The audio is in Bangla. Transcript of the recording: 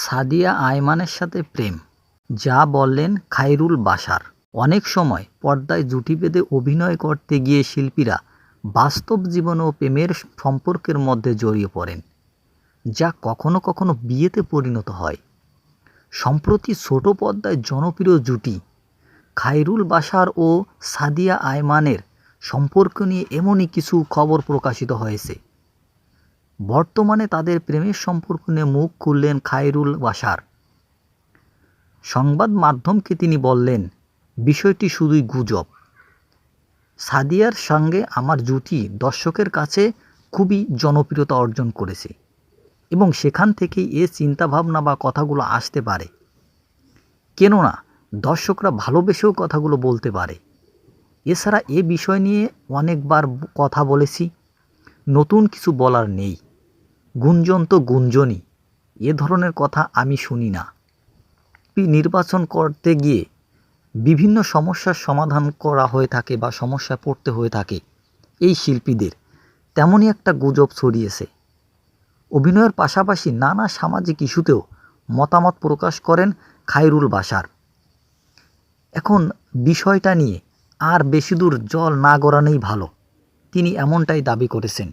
সাদিয়া আয়মানের সাথে প্রেম, যা বললেন খায়রুল বাশার। অনেক সময় পর্দায় জুটি বেঁধে অভিনয় করতে গিয়ে শিল্পীরা বাস্তব জীবন ও প্রেমের সম্পর্কের মধ্যে জড়িয়ে পড়েন, যা কখনো কখনো বিয়েতে পরিণত হয়। সম্প্রতি ছোট পর্দায় জনপ্রিয় জুটি খায়রুল বাশার ও সাদিয়া আয়মানের সম্পর্ক নিয়ে এমনই কিছু খবর প্রকাশিত হয়েছে। বর্তমানে তাদের প্রেমের সম্পর্ক নিয়ে মুখ খুললেন খায়রুল বাশার। সংবাদ মাধ্যমকে তিনি বললেন, বিষয়টি শুধুই গুজব। সাদিয়ার সঙ্গে আমার জুটি দর্শকের কাছে খুবই জনপ্রিয়তা অর্জন করেছে এবং সেখান থেকেই এ চিন্তাভাবনা বা কথাগুলো আসতে পারে। কেননা দর্শকরা ভালোবেসেও কথাগুলো বলতে পারে। এছাড়া এ বিষয় নিয়ে অনেকবার কথা বলেছি, নতুন কিছু বলার নেই। গুঞ্জন তো গুঞ্জনই, এ ধরনের কথা আমি শুনি না। নির্বাচন করতে গিয়ে বিভিন্ন সমস্যার সমাধান করা হয়ে থাকে বা সমস্যায় পড়তে হয়ে থাকে এই শিল্পীদের, তেমনই একটা গুজব ছড়িয়েছে। অভিনয়ের পাশাপাশি নানা সামাজিক ইস্যুতেও মতামত প্রকাশ করেন খায়রুল বাশার। এখন বিষয়টা নিয়ে আর বেশি দূর জল না গড়ানোই ভালো, তিনি এমনটাই দাবি করেছেন।